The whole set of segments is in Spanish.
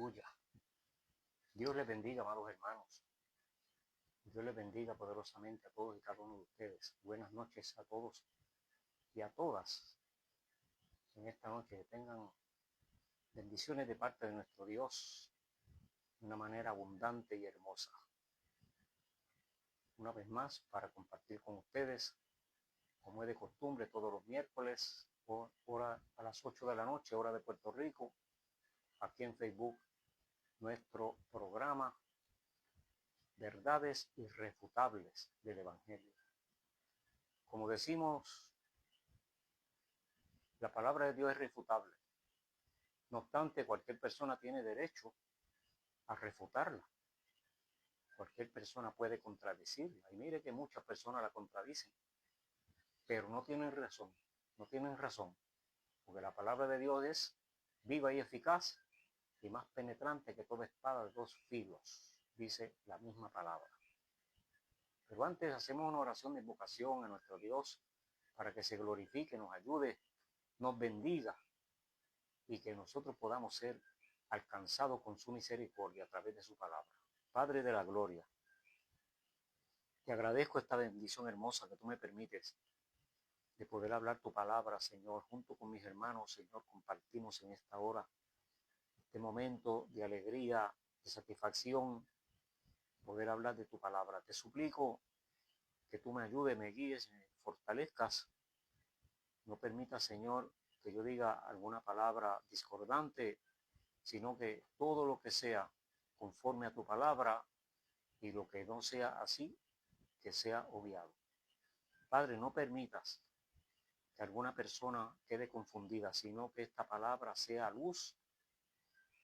Aleluya. Dios les bendiga, amados hermanos. Dios les bendiga poderosamente a todos y cada uno de ustedes. Buenas noches a todos y a todas. En esta noche que tengan bendiciones de parte de nuestro Dios de una manera abundante y hermosa. Una vez más, para compartir con ustedes, como es de costumbre, todos los miércoles, hora a las 8 de la noche, hora de Puerto Rico, aquí en Facebook, nuestro programa Verdades Irrefutables del Evangelio. Como decimos, la palabra de Dios es irrefutable. No obstante, cualquier persona tiene derecho a refutarla. Cualquier persona puede contradecirla. Y mire que muchas personas la contradicen, pero no tienen razón. No tienen razón, porque la palabra de Dios es viva y eficaz y más penetrante que toda espada de dos filos, dice la misma palabra. Pero antes hacemos una oración de invocación a nuestro Dios para que se glorifique, nos ayude, nos bendiga y que nosotros podamos ser alcanzados con su misericordia a través de su palabra. Padre de la gloria, te agradezco esta bendición hermosa que tú me permites de poder hablar tu palabra, Señor, junto con mis hermanos. Señor, compartimos en esta hora este momento de alegría, de satisfacción, poder hablar de tu palabra. Te suplico que tú me ayudes, me guíes, me fortalezcas. No permitas, Señor, que yo diga alguna palabra discordante, sino que todo lo que sea conforme a tu palabra y lo que no sea así, que sea obviado. Padre, no permitas que alguna persona quede confundida, sino que esta palabra sea luz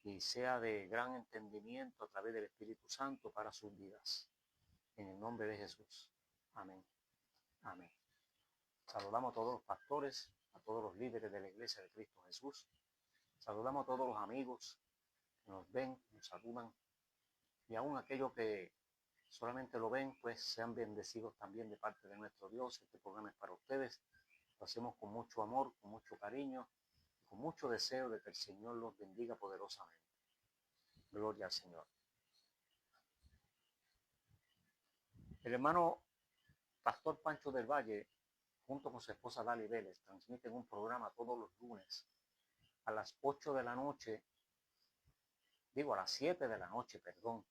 y sea de gran entendimiento a través del Espíritu Santo para sus vidas. En el nombre de Jesús. Amén. Amén. Saludamos a todos los pastores, a todos los líderes de la Iglesia de Cristo Jesús. Saludamos a todos los amigos que nos ven, nos saludan. Y aún aquellos que solamente lo ven, pues sean bendecidos también de parte de nuestro Dios. Este programa es para ustedes. Lo hacemos con mucho amor, con mucho cariño, con mucho deseo de que el Señor los bendiga poderosamente. Gloria al Señor. El hermano Pastor Pancho del Valle, junto con su esposa Dali Vélez, transmiten un programa todos los lunes a las 8 de la noche, a las 7 de la noche, perdón.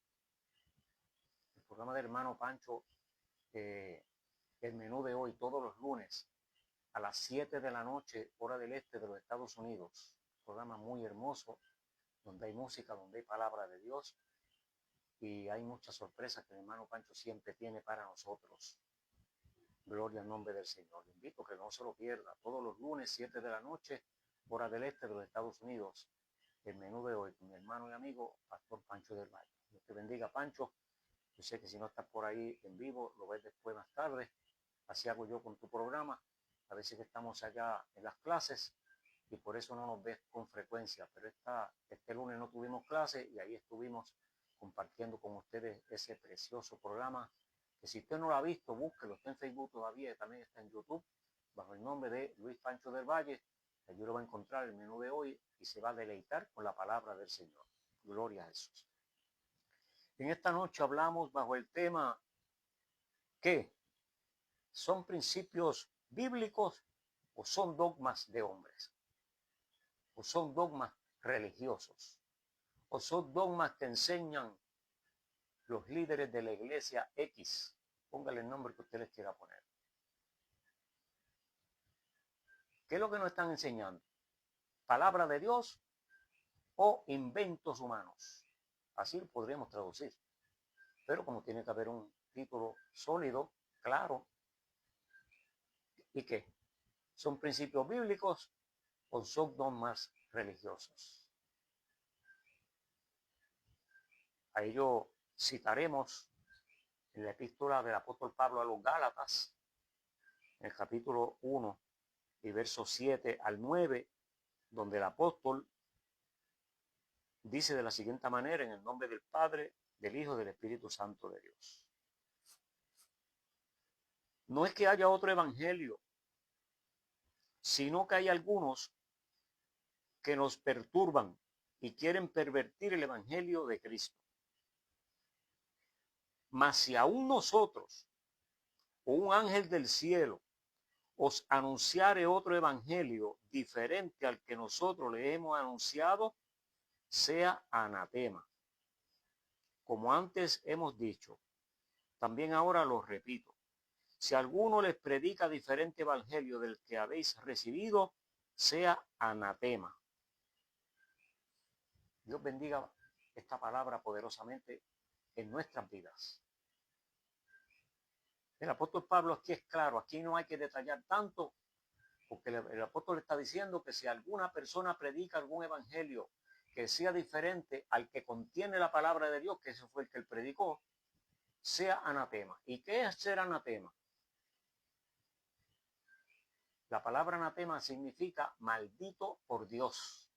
El programa del hermano Pancho, el menú de hoy, todos los lunes, a las 7 de la noche, hora del este de los Estados Unidos. Un programa muy hermoso, donde hay música, donde hay palabra de Dios, y hay muchas sorpresas que el hermano Pancho siempre tiene para nosotros. Gloria al nombre del Señor. Le invito a que no se lo pierda. Todos los lunes, 7 de la noche, hora del este de los Estados Unidos. El menú de hoy con mi hermano y amigo, Pastor Pancho del Valle. Dios te bendiga, Pancho. Yo sé que si no estás por ahí en vivo, lo ves después más tarde. Así hago yo con tu programa. A veces que estamos allá en las clases y por eso no nos ves con frecuencia. Pero este lunes no tuvimos clase y ahí estuvimos compartiendo con ustedes ese precioso programa. Que si usted no lo ha visto, búsquelo. Está en Facebook todavía y también está en YouTube bajo el nombre de Luis Pancho del Valle. Allí lo va a encontrar el menú de hoy y se va a deleitar con la palabra del Señor. Gloria a Jesús. En esta noche hablamos bajo el tema ¿qué? ¿Son principios bíblicos o son dogmas de hombres? ¿O son dogmas religiosos? ¿O son dogmas que enseñan los líderes de la iglesia X? Póngale el nombre que usted les quiera poner. ¿Qué es lo que nos están enseñando? ¿Palabra de Dios o inventos humanos? Así lo podríamos traducir. Pero como tiene que haber un título sólido, claro, ¿y qué? ¿Son principios bíblicos o son dogmas religiosos? A ello citaremos en la epístola del apóstol Pablo a los Gálatas, en el capítulo 1 y versos 7 al 9, donde el apóstol dice de la siguiente manera: en el nombre del Padre, del Hijo y del Espíritu Santo de Dios. No es que haya otro evangelio, sino que hay algunos que nos perturban y quieren pervertir el evangelio de Cristo. Mas si aún nosotros o un ángel del cielo os anunciare otro evangelio diferente al que nosotros le hemos anunciado, sea anatema. Como antes hemos dicho, también ahora lo repito, si alguno les predica diferente evangelio del que habéis recibido, sea anatema. Dios bendiga esta palabra poderosamente en nuestras vidas. El apóstol Pablo aquí es claro, aquí no hay que detallar tanto, porque el apóstol está diciendo que si alguna persona predica algún evangelio que sea diferente al que contiene la palabra de Dios, que ese fue el que él predicó, sea anatema. ¿Y qué es ser anatema? La palabra anatema significa maldito por Dios.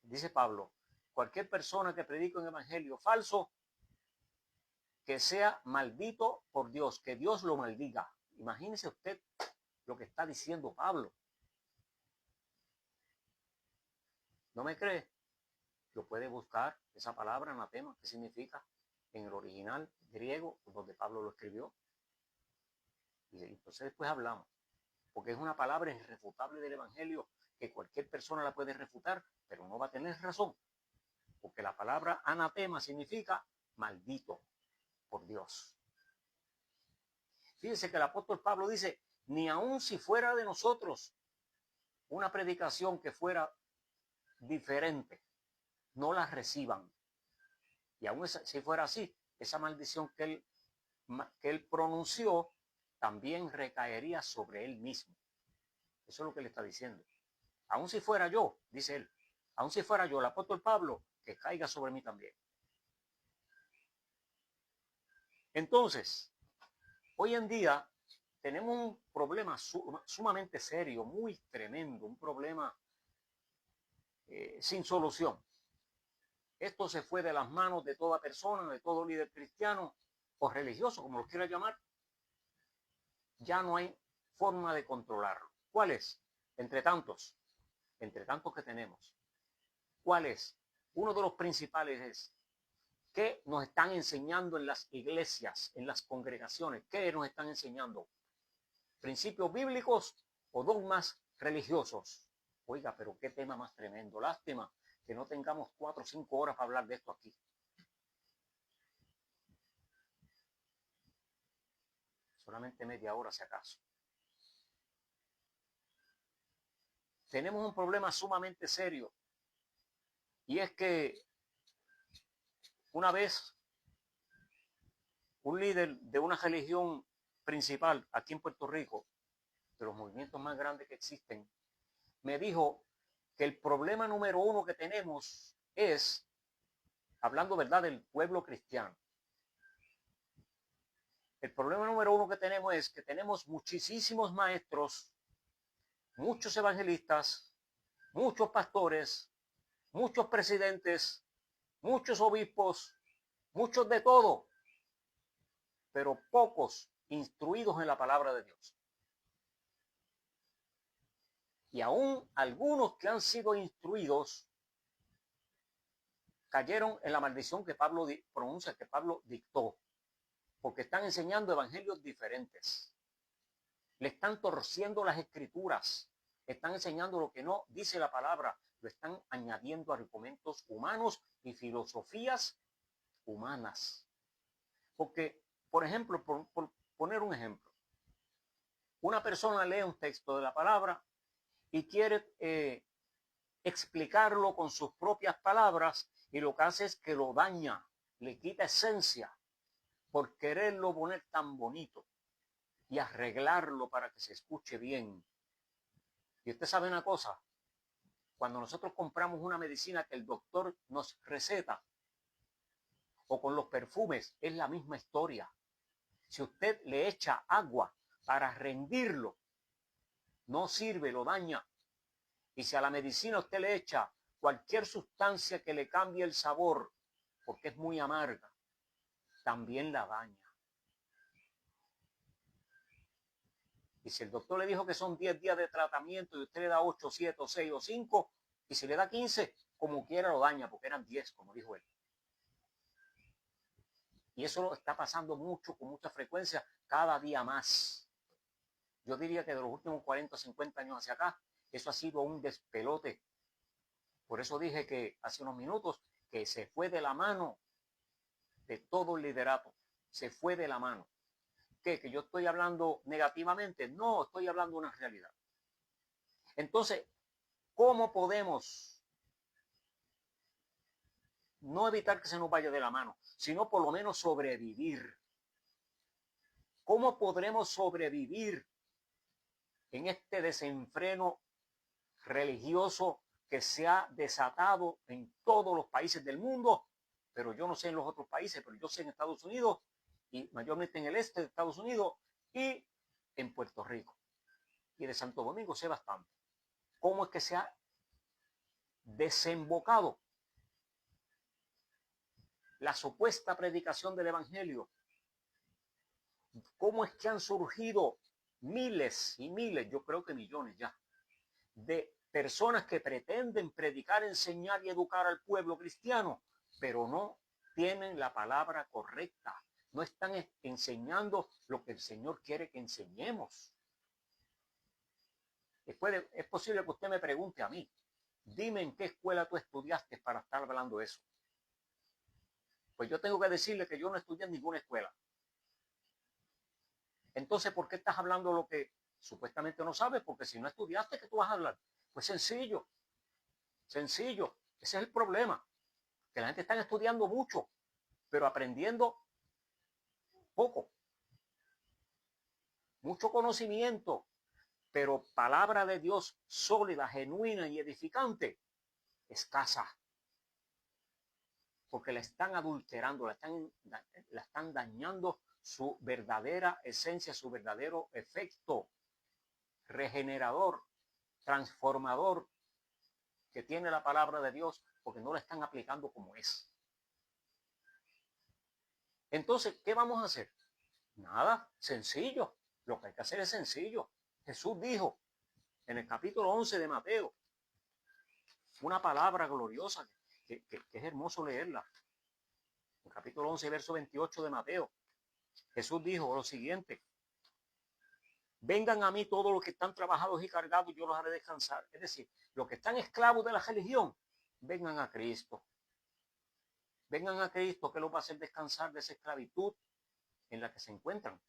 Dice Pablo, cualquier persona que predique un evangelio falso, que sea maldito por Dios, que Dios lo maldiga. Imagínese usted lo que está diciendo Pablo. ¿No me cree? Lo puede buscar, esa palabra anatema, ¿qué significa? En el original griego, donde Pablo lo escribió. Y entonces después hablamos, porque es una palabra irrefutable del evangelio, que cualquier persona la puede refutar, pero no va a tener razón, porque la palabra anatema significa maldito por Dios. Fíjense que el apóstol Pablo dice, ni aun si fuera de nosotros una predicación que fuera diferente, no la reciban. Y aun si fuera así, esa maldición que él pronunció también recaería sobre él mismo. Eso es lo que le está diciendo. Aun si fuera yo, dice él, aun si fuera yo, el apóstol Pablo, que caiga sobre mí también. Entonces, hoy en día tenemos un problema sumamente serio, muy tremendo, un problema sin solución. Esto se fue de las manos de toda persona, de todo líder cristiano o religioso, como lo quiera llamar. Ya no hay forma de controlarlo. ¿Cuál es? Entre tantos que tenemos. ¿Cuál es? Uno de los principales es, ¿qué nos están enseñando en las iglesias, en las congregaciones? ¿Qué nos están enseñando? ¿Principios bíblicos o dogmas religiosos? Oiga, pero qué tema más tremendo. Lástima que no tengamos 4 o 5 horas para hablar de esto aquí. Solamente media hora, si acaso. Tenemos un problema sumamente serio. Y es que una vez un líder de una religión principal aquí en Puerto Rico, de los movimientos más grandes que existen, me dijo que el problema número 1 que tenemos es, hablando verdad del pueblo cristiano, el problema número 1 que tenemos es que tenemos muchísimos maestros, muchos evangelistas, muchos pastores, muchos presidentes, muchos obispos, muchos de todo, pero pocos instruidos en la palabra de Dios. Y aún algunos que han sido instruidos cayeron en la maldición que Pablo pronuncia, que Pablo dictó, porque están enseñando evangelios diferentes. Le están torciendo las escrituras, están enseñando lo que no dice la palabra, lo están añadiendo argumentos humanos y filosofías humanas. Porque, por ejemplo, por poner un ejemplo, una persona lee un texto de la palabra y quiere explicarlo con sus propias palabras, y lo que hace es que lo daña, le quita esencia por quererlo poner tan bonito y arreglarlo para que se escuche bien. Y usted sabe una cosa, cuando nosotros compramos una medicina que el doctor nos receta, o con los perfumes, es la misma historia. Si usted le echa agua para rendirlo, no sirve, lo daña. Y si a la medicina usted le echa cualquier sustancia que le cambie el sabor, porque es muy amarga, también la daña. Y si el doctor le dijo que son 10 días de tratamiento y usted le da 8, 7, 6 o 5, Y si le da 15, como quiera lo daña, porque eran 10, como dijo él. Y eso lo está pasando mucho, con mucha frecuencia, cada día más. Yo diría que de los últimos 40 o 50 años hacia acá, eso ha sido un despelote. Por eso dije que hace unos minutos que se fue de la mano de todo el liderato. Se fue de la mano. ¿Qué? ¿Que yo estoy hablando negativamente? No, estoy hablando una realidad. Entonces, ¿cómo podemos no evitar que se nos vaya de la mano, sino por lo menos sobrevivir? ¿Cómo podremos sobrevivir en este desenfreno religioso que se ha desatado en todos los países del mundo? Pero yo no sé en los otros países, pero yo sé en Estados Unidos y mayormente en el este de Estados Unidos y en Puerto Rico. Y de Santo Domingo sé bastante. ¿Cómo es que se ha desembocado la supuesta predicación del evangelio? ¿Cómo es que han surgido miles y miles, yo creo que millones ya, de personas que pretenden predicar, enseñar y educar al pueblo cristiano, pero no tienen la palabra correcta? No están enseñando lo que el Señor quiere que enseñemos. Es posible que usted me pregunte a mí, dime en qué escuela tú estudiaste para estar hablando de eso. Pues yo tengo que decirle que yo no estudié en ninguna escuela. Entonces, ¿por qué estás hablando lo que supuestamente no sabes? Porque si no estudiaste, ¿qué tú vas a hablar? Pues sencillo, sencillo. Ese es el problema, que la gente está estudiando mucho, pero aprendiendo poco. Mucho conocimiento, pero palabra de Dios sólida, genuina y edificante, escasa. Porque la están adulterando, la están dañando su verdadera esencia, su verdadero efecto regenerador, transformador que tiene la palabra de Dios, porque no la están aplicando como es. Entonces, ¿qué vamos a hacer? Nada, sencillo. Lo que hay que hacer es sencillo. Jesús dijo en el capítulo 11 de Mateo una palabra gloriosa que es hermoso leerla. En el capítulo 11, verso 28 de Mateo, Jesús dijo lo siguiente: vengan a mí todos los que están trabajados y cargados, y yo los haré descansar. Es decir, los que están esclavos de la religión, vengan a Cristo. Vengan a Cristo, que los va a hacer descansar de esa esclavitud en la que se encuentran.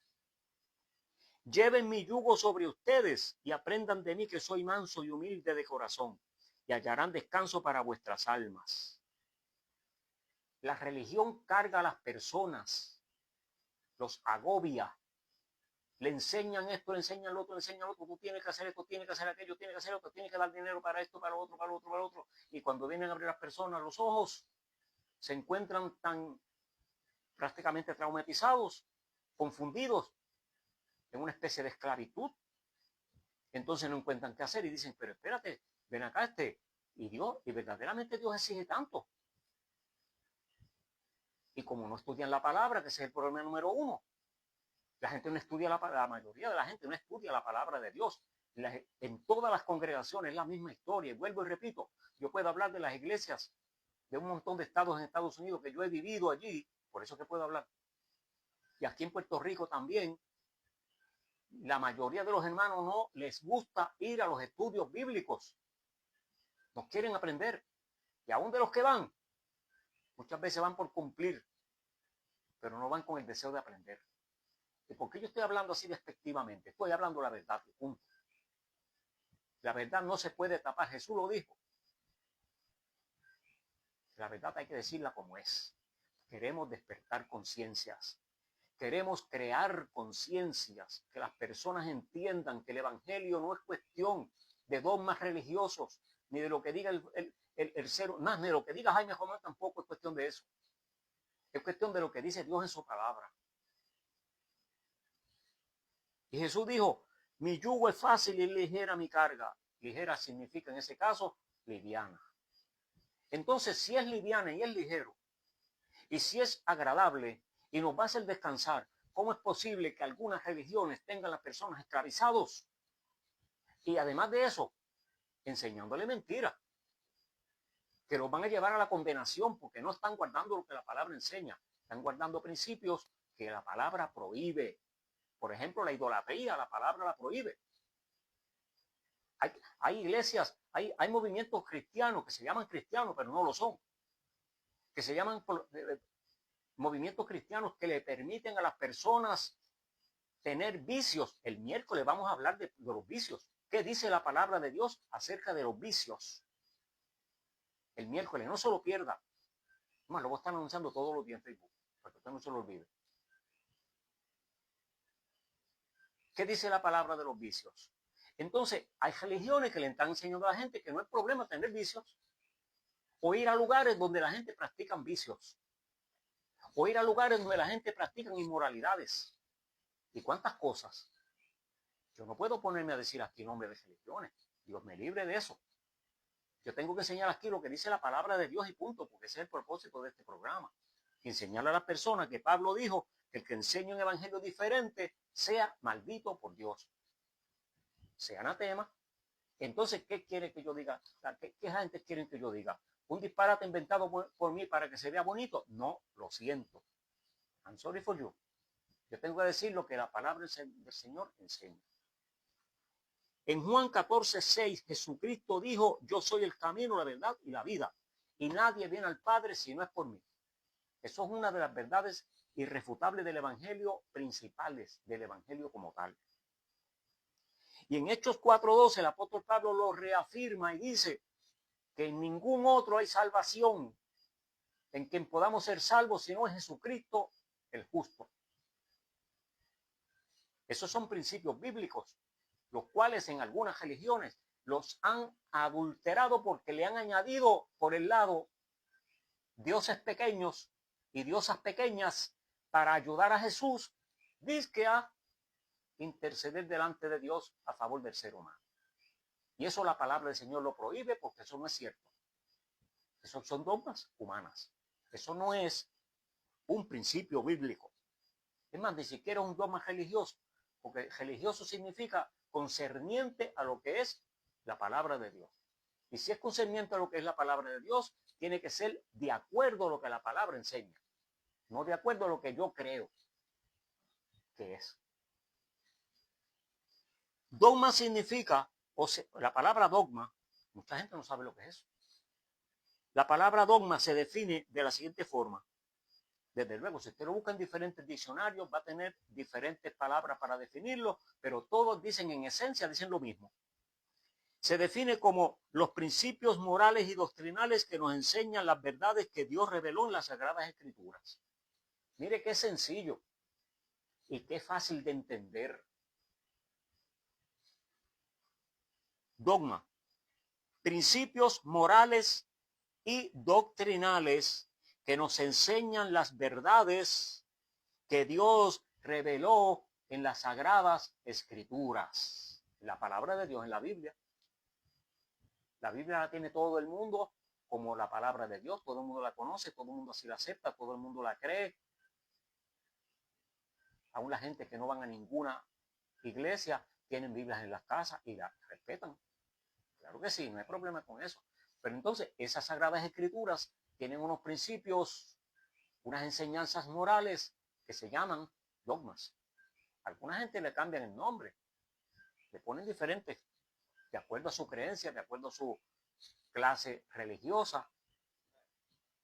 Lleven mi yugo sobre ustedes y aprendan de mí, que soy manso y humilde de corazón, y hallarán descanso para vuestras almas. La religión carga a las personas, los agobia, le enseñan esto, le enseñan lo otro, le enseñan lo otro. Tú tienes que hacer esto, tienes que hacer aquello, tienes que hacer esto, tienes que dar dinero para esto, para lo otro, para lo otro, para lo otro. Y cuando vienen a abrir las personas los ojos, se encuentran tan prácticamente traumatizados, confundidos, en una especie de esclavitud. Entonces no encuentran qué hacer y dicen, pero espérate, ven acá y Dios, y verdaderamente Dios exige tanto. Y como no estudian la palabra, que ese es el problema número uno, la gente no estudia la mayoría de la gente no estudia la palabra de Dios. En todas las congregaciones es la misma historia. Y vuelvo y repito, yo puedo hablar de las iglesias de un montón de estados en Estados Unidos que yo he vivido allí, por eso que puedo hablar. Y aquí en Puerto Rico también, la mayoría de los hermanos no les gusta ir a los estudios bíblicos. No quieren aprender. Y aún de los que van, muchas veces van por cumplir, pero no van con el deseo de aprender. ¿Y por qué yo estoy hablando así despectivamente? Estoy hablando la verdad, punto. La verdad no se puede tapar, Jesús lo dijo. La verdad hay que decirla como es. Queremos despertar conciencias. Queremos crear conciencias, que las personas entiendan que el evangelio no es cuestión de dogmas religiosos, ni de lo que diga el ser, más ni de lo que diga Jaime Román, tampoco es cuestión de eso. Es cuestión de lo que dice Dios en su palabra. Y Jesús dijo, mi yugo es fácil y ligera mi carga. Ligera significa en ese caso liviana. Entonces, si es liviana y es ligero, y si es agradable y nos va a hacer descansar, ¿cómo es posible que algunas religiones tengan a las personas esclavizados? Y además de eso, enseñándole mentiras. que los van a llevar a la condenación porque no están guardando lo que la palabra enseña. Están guardando principios que la palabra prohíbe. Por ejemplo, la idolatría, la palabra la prohíbe. Hay iglesias, hay movimientos cristianos que se llaman cristianos, pero no lo son. Que se llaman movimientos cristianos que le permiten a las personas tener vicios. El miércoles vamos a hablar de los vicios. ¿Qué dice la palabra de Dios acerca de los vicios? El miércoles, no se lo pierda. Más, lo voy a estar anunciando todos los días en Facebook, para que usted no se lo olvide. ¿Qué dice la palabra de los vicios? Entonces, hay religiones que le están enseñando a la gente que no es problema tener vicios, o ir a lugares donde la gente practica vicios, o ir a lugares donde la gente practica inmoralidades. ¿Y cuántas cosas? Yo no puedo ponerme a decir aquí nombre de religiones. Dios me libre de eso. Yo tengo que enseñar aquí lo que dice la palabra de Dios y punto, porque ese es el propósito de este programa. Y enseñarle a las personas que Pablo dijo que el que enseña un evangelio diferente sea maldito por Dios, sea anatema. Entonces, ¿qué quiere que yo diga? ¿Qué gente quieren que yo diga? ¿Un disparate inventado por mí para que se vea bonito? No, lo siento. I'm sorry for you. Yo tengo que decir lo que la palabra del Señor enseña. En Juan 14:6, Jesucristo dijo, yo soy el camino, la verdad y la vida. Y nadie viene al Padre si no es por mí. Eso es una de las verdades irrefutables del Evangelio, principales del Evangelio como tal. Y en Hechos 4:12 el apóstol Pablo lo reafirma y dice que en ningún otro hay salvación en quien podamos ser salvos sino en Jesucristo el justo. Esos son principios bíblicos, los cuales en algunas religiones los han adulterado porque le han añadido por el lado dioses pequeños y diosas pequeñas para ayudar a Jesús, dizque a interceder delante de Dios a favor del ser humano. Y eso la palabra del Señor lo prohíbe porque eso no es cierto. Eso son dogmas humanas. Eso no es un principio bíblico. Es más, ni siquiera un dogma religioso, porque religioso significa concerniente a lo que es la palabra de Dios. Y si es concerniente a lo que es la palabra de Dios, tiene que ser de acuerdo a lo que la palabra enseña, no de acuerdo a lo que yo creo que es. Dogma significa, o sea, la palabra dogma, mucha gente no sabe lo que es eso. La palabra dogma se define de la siguiente forma. Desde luego, si usted lo busca en diferentes diccionarios, va a tener diferentes palabras para definirlo, pero todos dicen en esencia, dicen lo mismo. Se define como los principios morales y doctrinales que nos enseñan las verdades que Dios reveló en las Sagradas Escrituras. Mire qué sencillo y qué fácil de entender. Dogma, principios morales y doctrinales que nos enseñan las verdades que Dios reveló en las Sagradas Escrituras. La palabra de Dios en la Biblia. La Biblia la tiene todo el mundo como la palabra de Dios. Todo el mundo la conoce, todo el mundo así la acepta, todo el mundo la cree. Aún la gente que no van a ninguna iglesia tienen Biblias en las casas y la respetan. Claro que sí, no hay problema con eso. Pero entonces esas Sagradas Escrituras tienen unos principios, unas enseñanzas morales que se llaman dogmas. Alguna gente le cambian el nombre, le ponen diferentes, de acuerdo a su creencia, de acuerdo a su clase religiosa,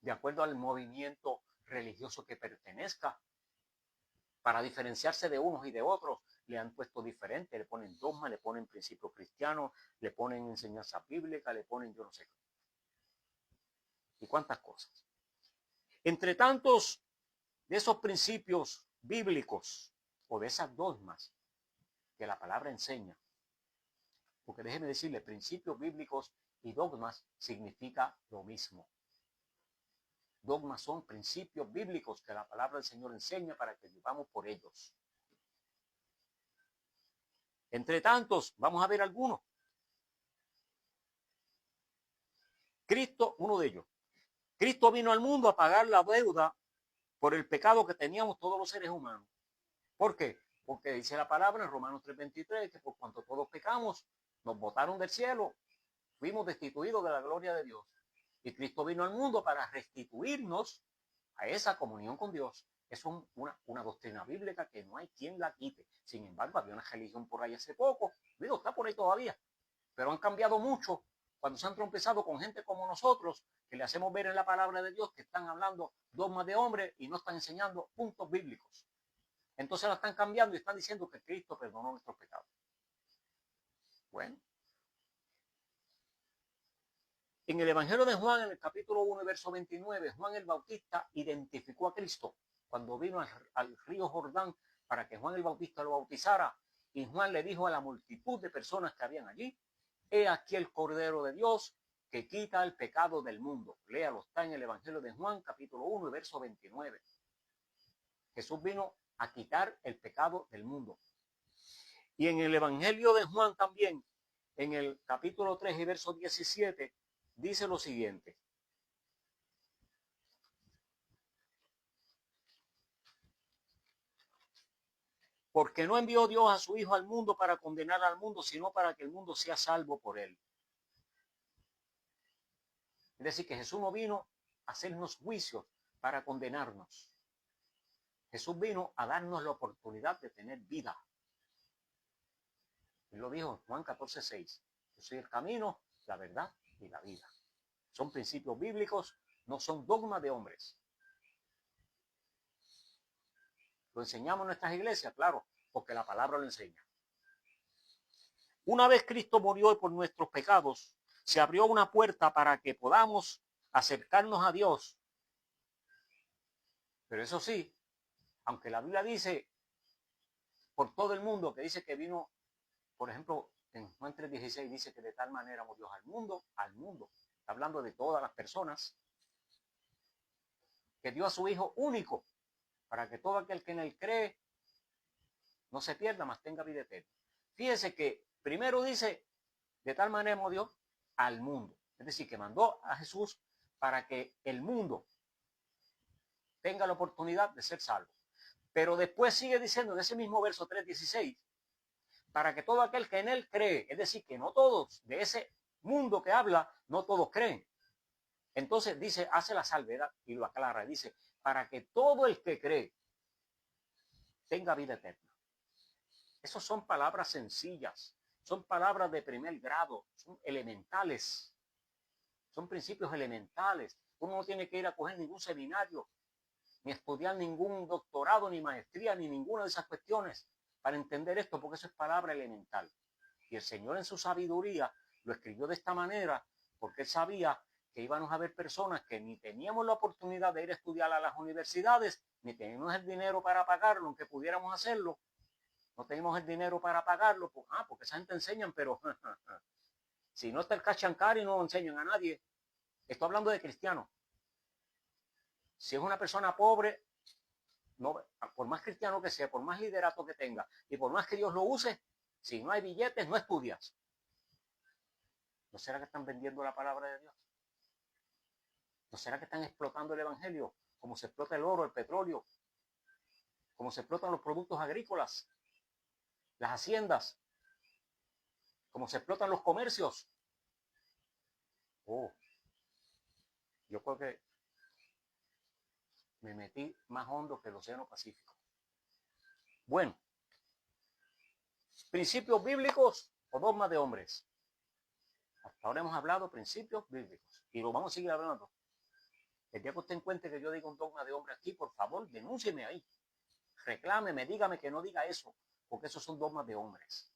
de acuerdo al movimiento religioso que pertenezca. Para diferenciarse de unos y de otros, le han puesto diferente, le ponen dogma, le ponen principios cristianos, le ponen enseñanza bíblica, le ponen yo no sé qué. Y cuántas cosas. Entre tantos de esos principios bíblicos o de esas dogmas que la palabra enseña, porque déjeme decirle, principios bíblicos y dogmas significa lo mismo. Dogmas son principios bíblicos que la palabra del Señor enseña para que vivamos por ellos. Entre tantos, vamos a ver algunos. Cristo, uno de ellos. Cristo vino al mundo a pagar la deuda por el pecado que teníamos todos los seres humanos. ¿Por qué? Porque dice la palabra en Romanos 3:23 que por cuanto todos pecamos, nos botaron del cielo, fuimos destituidos de la gloria de Dios. Y Cristo vino al mundo para restituirnos a esa comunión con Dios. Es una doctrina bíblica que no hay quien la quite. Sin embargo, había una religión por ahí hace poco, digo, está por ahí todavía, pero han cambiado mucho cuando se han trompezado con gente como nosotros, que le hacemos ver en la palabra de Dios que están hablando dogmas de hombre y no están enseñando puntos bíblicos. Entonces la están cambiando y están diciendo que Cristo perdonó nuestros pecados. Bueno. En el Evangelio de Juan, en el capítulo 1, verso 29, Juan el Bautista identificó a Cristo cuando vino al río Jordán para que Juan el Bautista lo bautizara. Y Juan le dijo a la multitud de personas que habían allí: he aquí el Cordero de Dios que quita el pecado del mundo. Léalo, está en el Evangelio de Juan, capítulo 1, verso 29. Jesús vino a quitar el pecado del mundo. Y en el Evangelio de Juan también, en el capítulo 3 y verso 17, dice lo siguiente: porque no envió Dios a su Hijo al mundo para condenar al mundo, sino para que el mundo sea salvo por él. Es decir, que Jesús no vino a hacernos juicios para condenarnos. Jesús vino a darnos la oportunidad de tener vida. Él lo dijo en Juan 14:6. Yo soy el camino, la verdad y la vida. Son principios bíblicos, no son dogmas de hombres. Lo enseñamos en nuestras iglesias, claro, porque la palabra lo enseña. Una vez Cristo murió por nuestros pecados, se abrió una puerta para que podamos acercarnos a Dios. Pero eso sí, aunque la Biblia dice por todo el mundo, que dice que vino, por ejemplo, en Juan 3:16 dice que de tal manera amó Dios al mundo, está hablando de todas las personas, que dio a su Hijo único, para que todo aquel que en él cree no se pierda, mas tenga vida eterna. Fíjese que primero dice, de tal manera amó Dios al mundo. Es decir, que mandó a Jesús para que el mundo tenga la oportunidad de ser salvo. Pero después sigue diciendo en ese mismo verso 3:16, para que todo aquel que en él cree, es decir, que no todos de ese mundo que habla, no todos creen. Entonces dice, hace la salvedad y lo aclara, dice, para que todo el que cree tenga vida eterna. Esas son palabras sencillas, son palabras de primer grado, son elementales, son principios elementales. Uno no tiene que ir a coger ningún seminario, ni estudiar ningún doctorado, ni maestría, ni ninguna de esas cuestiones para entender esto, porque eso es palabra elemental. Y el Señor en su sabiduría lo escribió de esta manera, porque Él sabía que íbamos a haber personas que ni teníamos la oportunidad de ir a estudiar a las universidades, ni teníamos el dinero para pagarlo, aunque pudiéramos hacerlo. No tenemos el dinero para pagarlo, porque esa gente enseñan, pero si no está el cachancari no enseñan a nadie. Estoy hablando de cristianos. Si es una persona pobre, no, por más cristiano que sea, por más liderato que tenga y por más que Dios lo use, si no hay billetes, no estudias. ¿No será que están vendiendo la palabra de Dios? ¿No será que están explotando el evangelio como se explota el oro, el petróleo, como se explotan los productos agrícolas, las haciendas, como se explotan los comercios? Yo creo que me metí más hondo que el Océano Pacífico. Bueno, principios bíblicos o dogmas de hombres. Hasta ahora hemos hablado principios bíblicos y lo vamos a seguir hablando. El día que usted encuentre que yo diga un dogma de hombre aquí, por favor, denúncieme ahí. Reclámeme, dígame que no diga eso, porque esos son dogmas de hombres.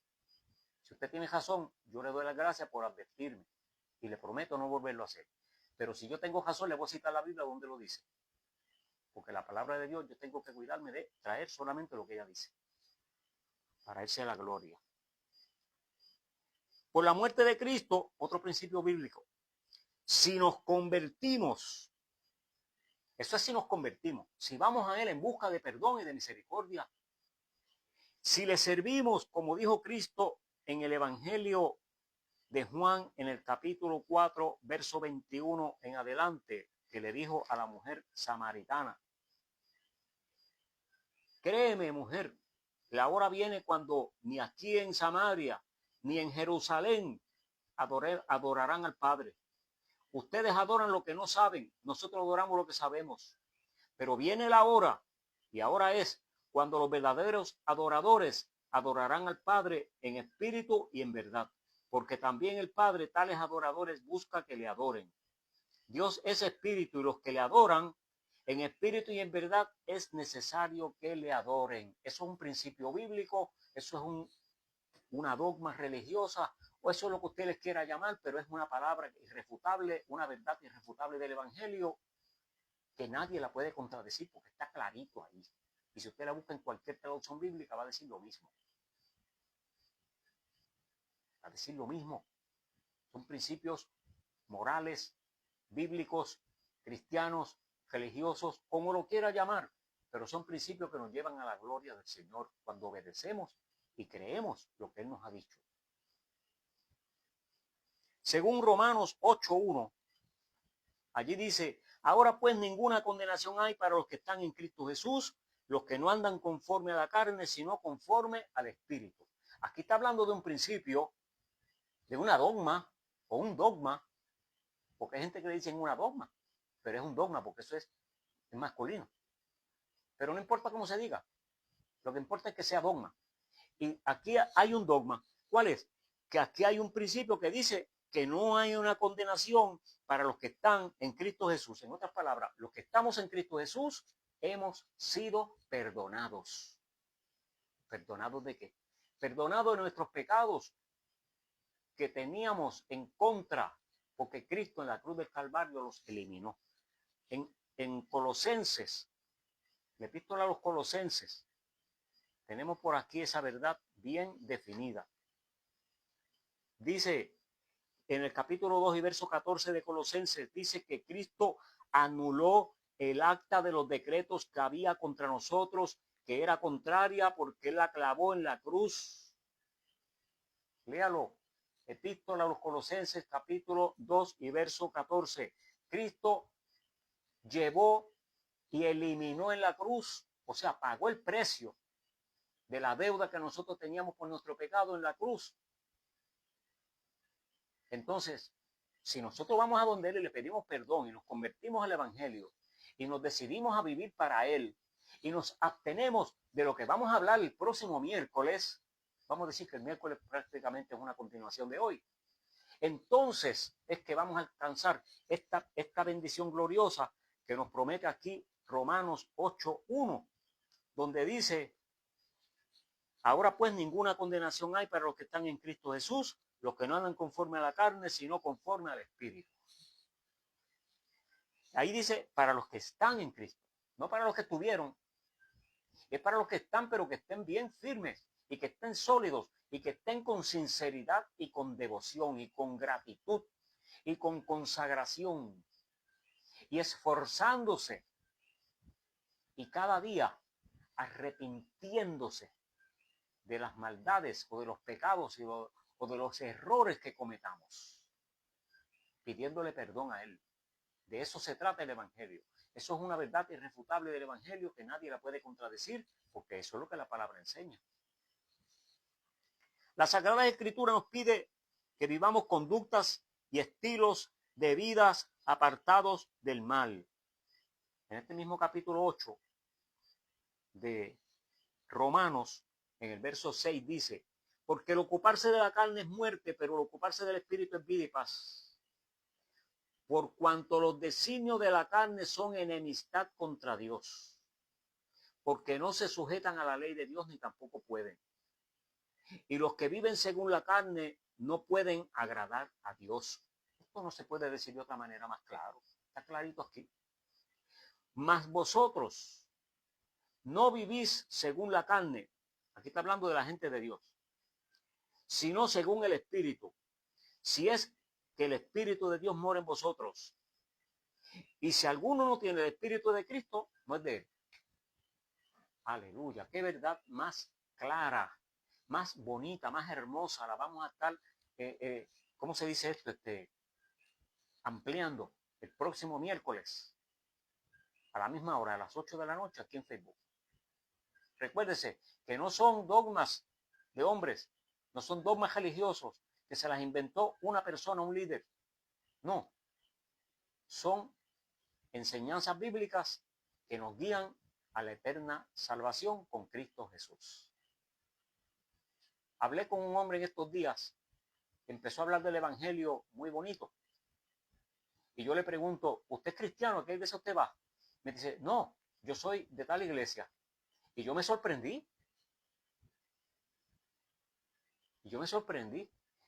Si usted tiene razón, yo le doy las gracias por advertirme y le prometo no volverlo a hacer. Pero si yo tengo razón, le voy a citar la Biblia donde lo dice. Porque la palabra de Dios, yo tengo que cuidarme de traer solamente lo que ella dice. Para irse a la gloria. Por la muerte de Cristo, otro principio bíblico. Si nos convertimos, eso es si nos convertimos, si vamos a Él en busca de perdón y de misericordia, si le servimos, como dijo Cristo en el Evangelio de Juan, en el capítulo 4, verso 21 en adelante, que le dijo a la mujer samaritana: créeme, mujer, la hora viene cuando ni aquí en Samaria, ni en Jerusalén adorarán al Padre. Ustedes adoran lo que no saben, nosotros adoramos lo que sabemos. Pero viene la hora, y ahora es cuando los verdaderos adoradores adorarán al Padre en espíritu y en verdad, porque también el Padre tales adoradores busca que le adoren. Dios es espíritu y los que le adoran en espíritu y en verdad es necesario que le adoren. Eso es un principio bíblico, eso es una dogma religiosa, o eso es lo que usted les quiera llamar, pero es una palabra irrefutable, una verdad irrefutable del Evangelio que nadie la puede contradecir porque está clarito ahí. Y si usted la busca en cualquier traducción bíblica va a decir lo mismo. Va a decir lo mismo. Son principios morales, bíblicos, cristianos, religiosos, como lo quiera llamar, pero son principios que nos llevan a la gloria del Señor cuando obedecemos y creemos lo que Él nos ha dicho. Según Romanos 8:1, allí dice, ahora pues ninguna condenación hay para los que están en Cristo Jesús, los que no andan conforme a la carne, sino conforme al Espíritu. Aquí está hablando de un principio, de una dogma o un dogma, porque hay gente que le dicen una dogma, pero es un dogma porque eso es masculino. Pero no importa cómo se diga, lo que importa es que sea dogma. Y aquí hay un dogma. ¿Cuál es? Que aquí hay un principio que dice que no hay una condenación para los que están en Cristo Jesús. En otras palabras, los que estamos en Cristo Jesús hemos sido perdonados. ¿Perdonados de qué? Perdonados de nuestros pecados que teníamos en contra, porque Cristo en la cruz del Calvario los eliminó. En Colosenses, la epístola a los Colosenses, tenemos por aquí esa verdad bien definida. Dice en el capítulo 2 y verso 14 de Colosenses, dice que Cristo anuló el acta de los decretos que había contra nosotros, que era contraria porque Él la clavó en la cruz. Léalo. Epístola a los Colosenses, capítulo 2 y verso 14. Cristo llevó y eliminó en la cruz, o sea, pagó el precio de la deuda que nosotros teníamos por nuestro pecado en la cruz. Entonces, si nosotros vamos a donde Él y le pedimos perdón y nos convertimos al Evangelio y nos decidimos a vivir para Él y nos abstenemos de lo que vamos a hablar el próximo miércoles, vamos a decir que el miércoles prácticamente es una continuación de hoy, entonces es que vamos a alcanzar esta bendición gloriosa que nos promete aquí Romanos 8:1, donde dice, ahora pues ninguna condenación hay para los que están en Cristo Jesús, los que no andan conforme a la carne, sino conforme al Espíritu. Ahí dice, para los que están en Cristo, no para los que estuvieron. Es para los que están, pero que estén bien firmes y que estén sólidos y que estén con sinceridad y con devoción y con gratitud y con consagración y esforzándose y cada día arrepintiéndose de las maldades o de los pecados o de los errores que cometamos, pidiéndole perdón a Él. De eso se trata el Evangelio. Eso es una verdad irrefutable del Evangelio que nadie la puede contradecir, porque eso es lo que la palabra enseña. La Sagrada Escritura nos pide que vivamos conductas y estilos de vidas apartados del mal. En este mismo capítulo 8 de Romanos, en el verso 6 dice, porque el ocuparse de la carne es muerte, pero el ocuparse del Espíritu es vida y paz. Por cuanto los designios de la carne son enemistad contra Dios, porque no se sujetan a la ley de Dios ni tampoco pueden. Y los que viven según la carne no pueden agradar a Dios. Esto no se puede decir de otra manera más claro. Está clarito aquí. Mas vosotros no vivís según la carne. Aquí está hablando de la gente de Dios. Sino según el Espíritu. Si es que el Espíritu de Dios mora en vosotros. Y si alguno no tiene el Espíritu de Cristo, no es de Él. Aleluya, qué verdad más clara, más bonita, más hermosa. La vamos a estar, ¿cómo se dice esto? Ampliando el próximo miércoles a la misma hora, a las 8 de la noche, aquí en Facebook. Recuérdese que no son dogmas de hombres, no son dogmas religiosos que se las inventó una persona, un líder. No, son enseñanzas bíblicas que nos guían a la eterna salvación con Cristo Jesús. Hablé con un hombre en estos días que empezó a hablar del evangelio muy bonito. Y yo le pregunto, ¿usted es cristiano? ¿A qué iglesia usted va? Me dice, no, yo soy de tal iglesia. Y yo me sorprendí.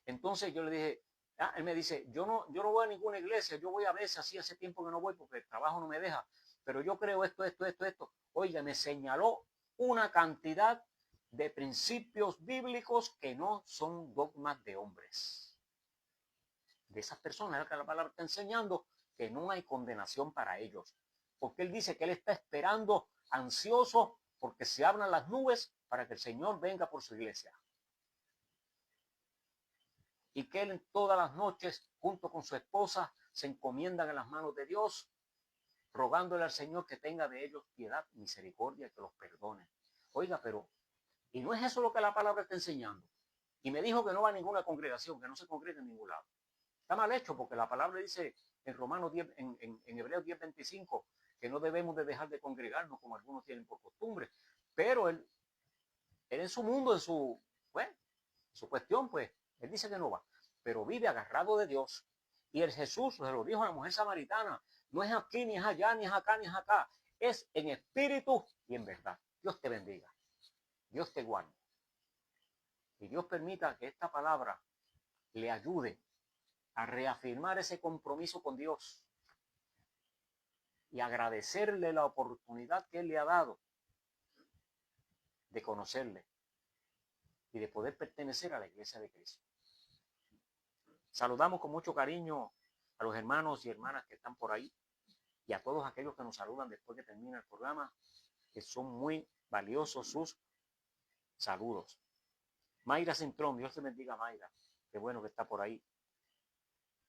Entonces yo le dije, él me dice, yo no voy a ninguna iglesia, yo voy a veces, así hace tiempo que no voy porque el trabajo no me deja, pero yo creo esto. Oiga, me señaló una cantidad de principios bíblicos que no son dogmas de hombres. De esas personas, es que la palabra está enseñando que no hay condenación para ellos. Porque él dice que él está esperando, ansioso, porque se abran las nubes para que el Señor venga por su iglesia. Y que él todas las noches, junto con su esposa, se encomiendan en las manos de Dios, rogándole al Señor que tenga de ellos piedad, misericordia, que los perdone. Oiga, pero, ¿y no es eso lo que la palabra está enseñando? Y me dijo que no va a ninguna congregación, que no se congrega en ningún lado. Está mal hecho porque la palabra dice en Romanos 10, en Hebreos 10:25, que no debemos de dejar de congregarnos como algunos tienen por costumbre. Pero él en su mundo, en su cuestión, pues, él dice que no va. Pero vive agarrado de Dios. Y el Jesús se lo dijo a la mujer samaritana, no es aquí, ni es allá, ni es acá, ni es acá. Es en espíritu y en verdad. Dios te bendiga. Dios te guarde. Y Dios permita que esta palabra le ayude a reafirmar ese compromiso con Dios y agradecerle la oportunidad que Él le ha dado de conocerle y de poder pertenecer a la iglesia de Cristo. Saludamos con mucho cariño a los hermanos y hermanas que están por ahí y a todos aquellos que nos saludan después que termina el programa, que son muy valiosos sus saludos. Mayra Cintrón, Dios te bendiga, Mayra. Qué bueno que está por ahí.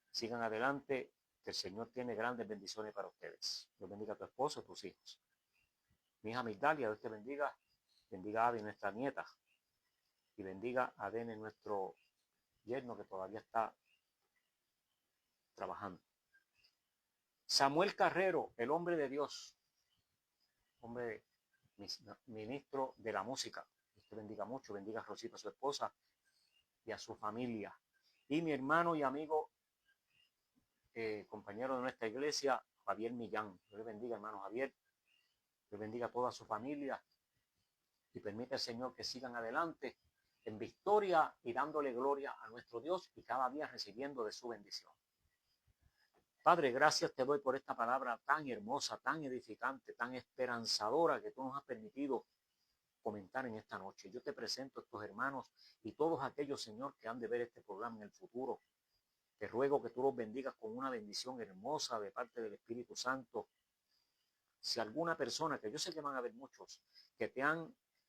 Sigan adelante, que el Señor tiene grandes bendiciones para ustedes. Dios bendiga a tu esposo y a tus hijos. Mi hija Migdalia, Dios te bendiga. Bendiga a Abby, nuestra nieta. Y bendiga a Dene, nuestro yerno que todavía está trabajando. Samuel Carrero, el hombre de Dios. Hombre, ministro de la música. Dios te bendiga mucho. Bendiga a Rosita, a su esposa, y a su familia. Y mi hermano y amigo, compañero de nuestra iglesia, Javier Millán. Dios le bendiga, hermano Javier. Dios bendiga a toda su familia. Y permite al Señor que sigan adelante en victoria y dándole gloria a nuestro Dios y cada día recibiendo de su bendición. Padre, gracias te doy por esta palabra tan hermosa, tan edificante, tan esperanzadora que tú nos has permitido comentar en esta noche. Yo te presento a estos hermanos y todos aquellos, Señor, que han de ver este programa en el futuro. Te ruego que tú los bendigas con una bendición hermosa de parte del Espíritu Santo. Si alguna persona, que yo sé que van a haber muchos, que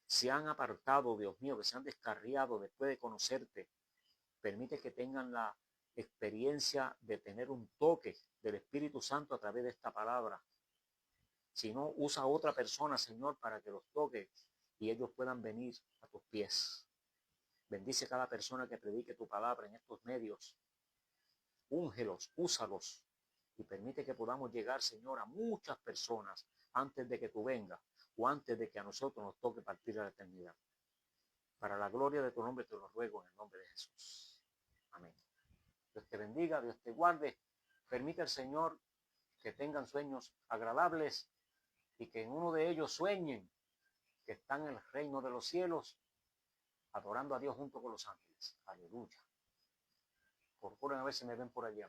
se han apartado, Dios mío, que se han descarriado después de conocerte, permite que tengan la experiencia de tener un toque del Espíritu Santo a través de esta palabra. Si no, usa a otra persona, Señor, para que los toque y ellos puedan venir a tus pies. Bendice cada persona que predique tu palabra en estos medios. Úngelos, úsalos y permite que podamos llegar, Señor, a muchas personas antes de que tú vengas o antes de que a nosotros nos toque partir a la eternidad. Para la gloria de tu nombre te lo ruego en el nombre de Jesús. Amén. Dios te bendiga, Dios te guarde. Permite al Señor que tengan sueños agradables y que en uno de ellos sueñen que están en el reino de los cielos adorando a Dios junto con los ángeles. Aleluya. Procuren a ver si me ven por allá.